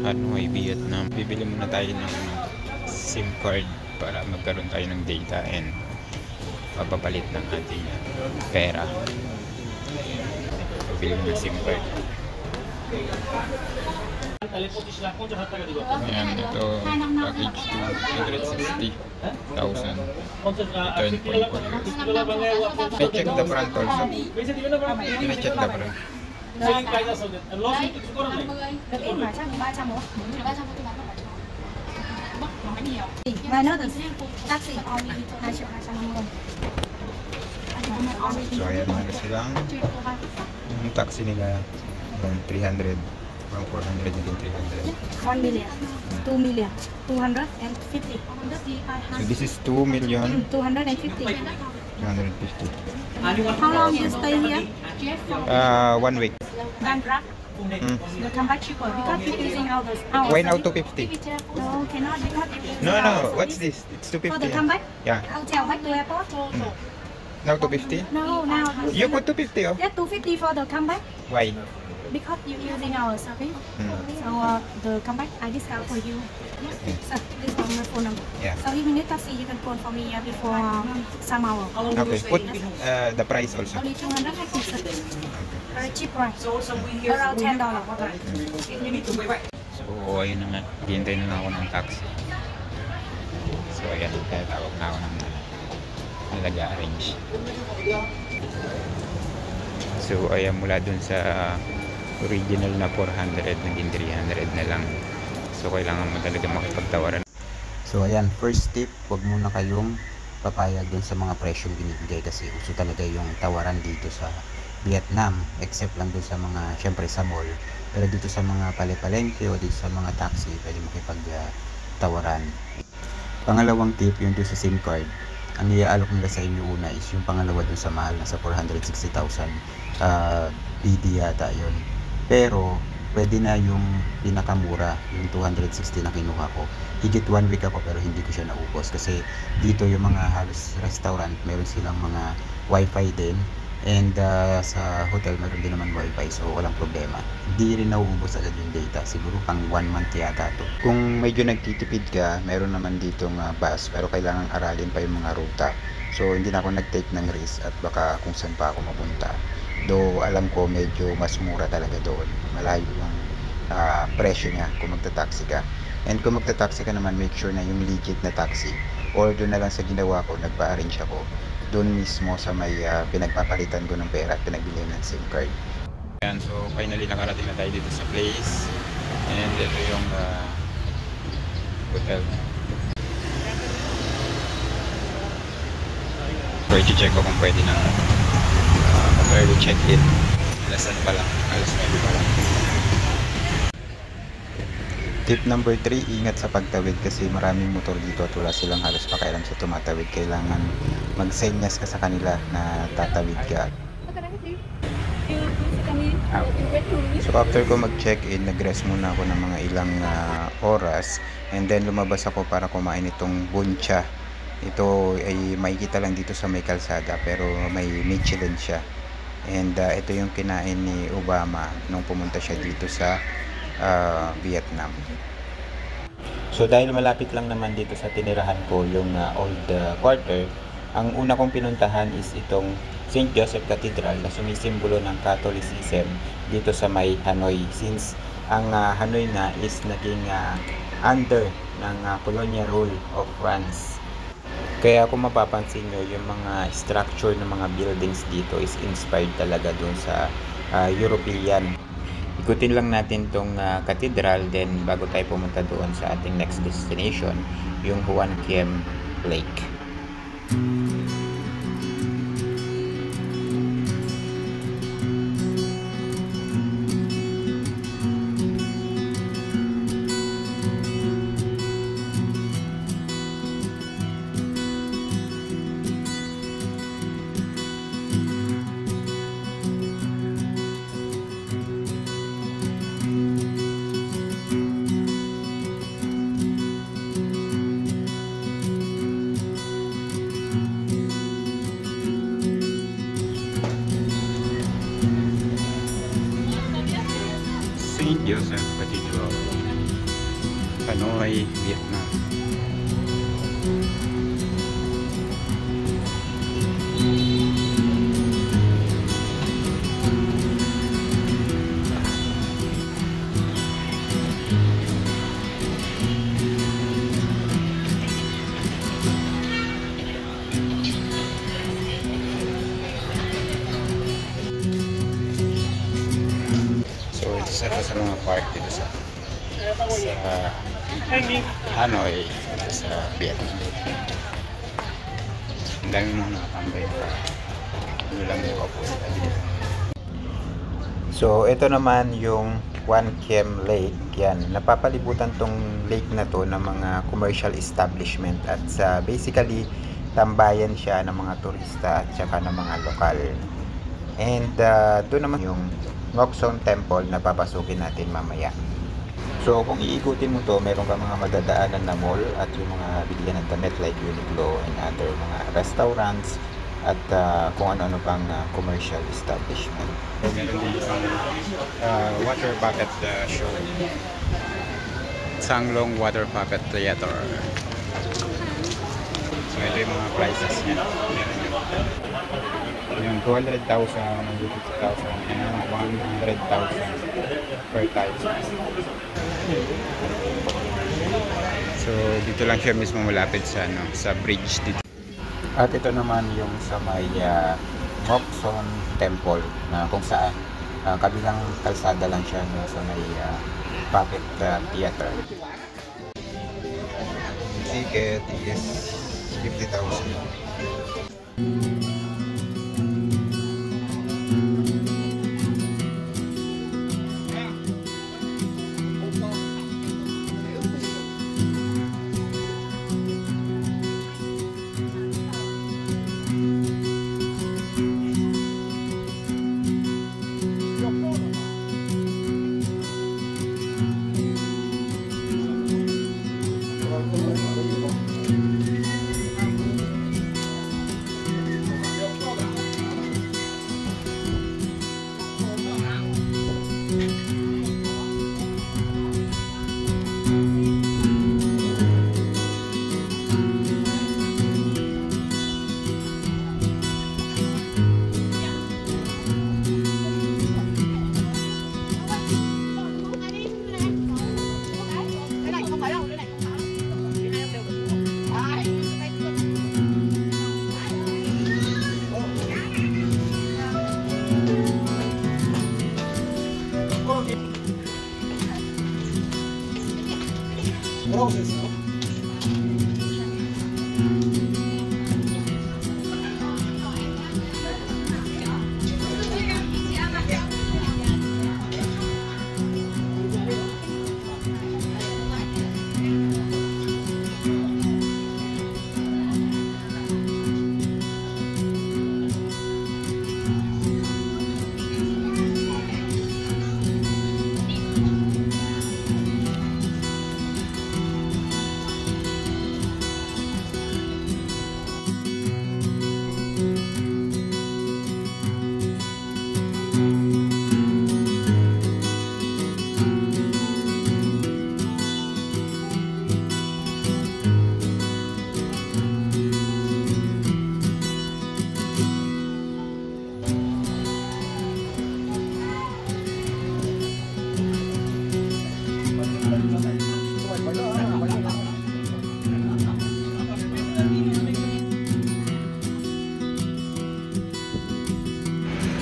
Hanoi, Vietnam. Bibili muna tayo ng SIM card para magkaroon tayo ng data and papapalit ng ating pera. Bibili muna ng SIM card. Ayan, ito package 260,000. Return point for you. I check the front also. I check the front. Và nó được taxi So ayan mga silang yung taxi nila from 300 from 400 naging 300. 1 million, 2 million, 250. So this is 2 million 250. 250. How long you stay here? 1 week. You come back cheaper because you're using all those hours. Why now 250? No, cannot because No, what's this? It's for 250. the comeback? Yeah. Hotel back to airport? Now 250? No, now. You put 250 oh? Yeah, 250 for the comeback Why? because you're using our service. So the comeback I discount for you. So this is my phone number. Yeah. So if you need taxi, you can phone for me before some hour. Okay, put the price also. Only 250. Very cheap price. Around $10. So ayun na nga, hintay na lang ako ng taxi. So ayan, kaya tawag na ako ng nag-arrange. So ayan, mula dun sa original na 400 naging 300 na lang. So kailangan mo talaga makipagtawaran. So ayan, first tip, wag muna kayong papayag dun sa mga presyong binibigay kasi uso talaga yung tawaran dito sa Vietnam, except lang dun sa mga, syempre sa mall, pero dito sa mga palengke o dito sa mga taxi, pwede makipagtawaran. Pangalawang tip, yung dun sa SIM card, ang iaalok nila sa inyo una is yung pangalawa dun sa mahal na sa 460,000 BD yata yun. Pero pwede na yung pinakamura, yung 260 na kinuha ko. Higit 1 week ako pero hindi ko siya naubos kasi dito yung mga halos restaurant, meron silang mga wifi din. And sa hotel meron din naman wifi, so walang problema. Hindi rin nauubos agad yung data, siguro pang 1 month yata to. Kung medyo nagtitipid ka, meron naman ditong bus, pero kailangan aralin pa yung mga ruta. So hindi na ako nag-take ng risk at baka kung saan pa ako mapunta. Though alam ko medyo mas mura talaga doon, malayo yung presyo niya kung magta-taxi ka. And kung magta-taxi ka naman, make sure na yung legit na taxi. Or doon na lang sa ginawa ko, nagpa-arrange ako doon mismo sa may pinagpapalitan ko ng pera at pinagbili ng SIM card. Ayan, so finally nakarating na tayo dito sa place. And ito yung hotel. So i-check ko kung pwede na early check-in. Alas ano pa lang, alas 9 pa lang. Tip number 3, ingat sa pagtawid kasi maraming motor dito at wala silang halos pakialam sa tumatawid. Kailangan mag-senyas ka sa kanila na tatawid ka. So after ko mag-check-in, nag-rest muna ako ng mga ilang oras and then lumabas ako para kumain itong buncha. Ito ay makikita lang dito sa may kalsada pero may Michelin siya. And ito yung kinain ni Obama nung pumunta siya dito sa Vietnam. So dahil malapit lang naman dito sa tinirahan ko yung old quarter, ang una kong pinuntahan is itong St. Joseph Cathedral na sumisimbolo ng Catholicism dito sa may Hanoi, since ang Hanoi nga is naging under ng colonial rule of France. Kaya kung mapapansin nyo, yung mga structure ng mga buildings dito is inspired talaga dun sa European. Ikutin lang natin tong cathedral, then bago tayo pumunta doon sa ating next destination, yung Huan Kiem Lake. sa Patidro, Hanoi, Vietnam. Isa pa sa mga park dito sa Hanoi, sa Vietnam. Ang dami mga nakatambay pa. Ano lang yung kapo sila dito. So, ito naman yung Quan Kiem Lake. Yan, napapalibutan tong lake na to ng mga commercial establishment at basically tambayan siya ng mga turista at saka ng mga lokal. And doon naman yung Ngoc Son Temple na papasukin natin mamaya. So kung iikutin mo to, meron ka mga madadaanan na mall at yung mga bilihan ng damit like Uniqlo and other mga restaurants at kung ano-ano pang commercial establishment. So, meron din yung water bucket show. Sanglong Water Puppet Theater. So ito yung mga prices niya. Yung 200,000, 150,000, and 100,000 per time. So dito lang siya mismo malapit sa sa bridge dito. At ito naman yung sa may Ngoc Son Temple na kung saan kabilang kalsada lang siya sa may puppet theater. Ticket is 50,000.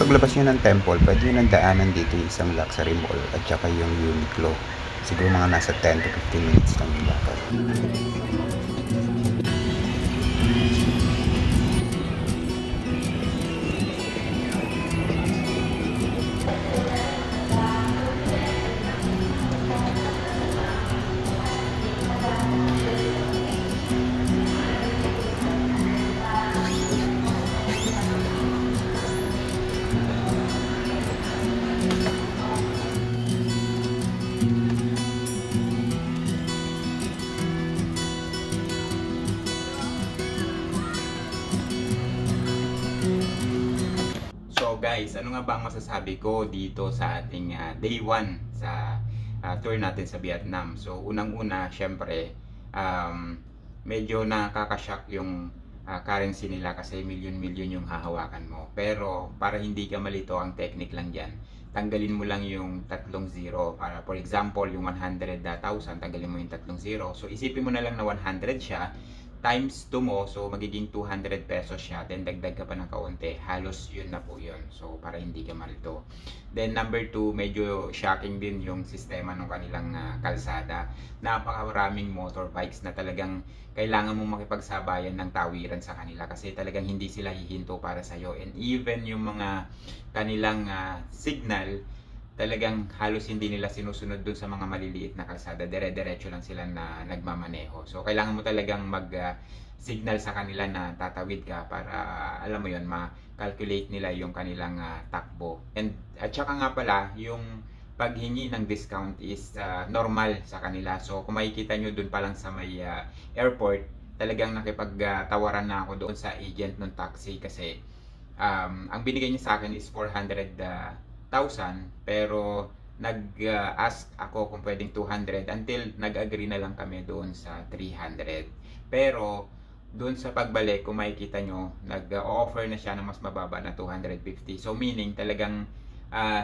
Paglabas nyo ng temple, pwede nyo nang daanan dito yung isang luxury mall at saka yung Uniqlo. Siguro mga nasa 10 to 15 minutes lang yung lakad. Guys, ano nga ba ang masasabi ko dito sa ating day 1 sa tour natin sa Vietnam. So unang-una, syempre, medyo nakaka-shock yung currency nila kasi milyon-milyon yung hahawakan mo. Pero para hindi ka malito, ang technique lang dyan, tanggalin mo lang yung 3 zero. Para for example, yung 100,000, tanggalin mo yung 3 zero. So isipin mo na lang na 100 siya, times 2 mo, so magiging 200 pesos siya, then dagdag ka pa ng kaunti, halos yun na po yun. So para hindi ka malito. Then number 2, medyo shocking din yung sistema ng kanilang kalsada. Napakaraming motorbikes na talagang kailangan mong makipagsabayan ng tawiran sa kanila kasi talagang hindi sila hihinto para sa'yo. And even yung mga kanilang signal, talagang halos hindi nila sinusunod dun sa mga maliliit na kalsada. Dire-diretso lang sila na nagmamaneho. So kailangan mo talagang mag-signal sa kanila na tatawid ka para alam mo yon, ma-calculate nila yung kanilang takbo. And at saka nga pala, yung paghingi ng discount is normal sa kanila. So kung makikita nyo dun pa lang sa may airport, talagang nakipagtawaran na ako doon sa agent ng taxi kasi ang binigay niya sa akin is 400,000 pero nag-ask ako kung pwedeng 200 until nag-agree na lang kami doon sa 300. Pero doon sa pagbalik, kung makikita nyo, nag-offer na siya ng mas mababa na 250. So meaning talagang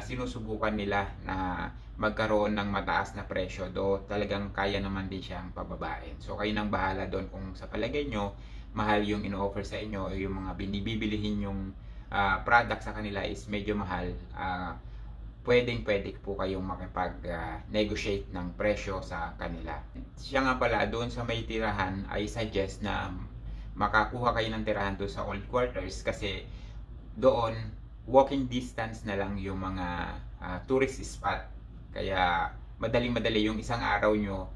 sinusubukan nila na magkaroon ng mataas na presyo, do talagang kaya naman din siyang pababain. So kayo nang bahala doon kung sa palagay nyo mahal yung ino-offer sa inyo o yung mga binibilihin yung product sa kanila is medyo mahal, pwede po kayong makipag-negotiate ng presyo sa kanila. Siya nga pala, doon sa may tirahan, I suggest na makakuha kayo ng tirahan doon sa old quarters kasi doon, walking distance na lang yung mga tourist spot. Kaya madaling-madali yung isang araw nyo,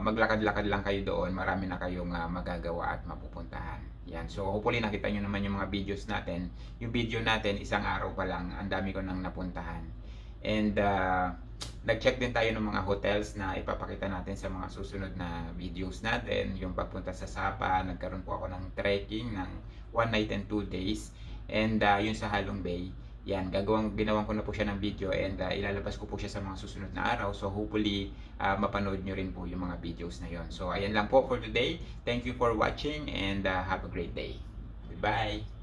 maglakad-lakad lang kayo doon, marami na kayong magagawa at mapupuntahan. Yan. So hopefully nakita nyo naman yung mga videos natin. Yung video natin, isang araw pa lang, ang dami ko nang napuntahan. And nag-check din tayo ng mga hotels na ipapakita natin sa mga susunod na videos natin. Yung pagpunta sa Sapa, nagkaroon po ako ng trekking ng 1 night and 2 days. And yun sa Halong Bay, yan, ginawan ko na po siya ng video and ilalabas ko po siya sa mga susunod na araw. So hopefully mapanood nyo rin po yung mga videos na yon. So ayan lang po for today. Thank you for watching and have a great day. Goodbye!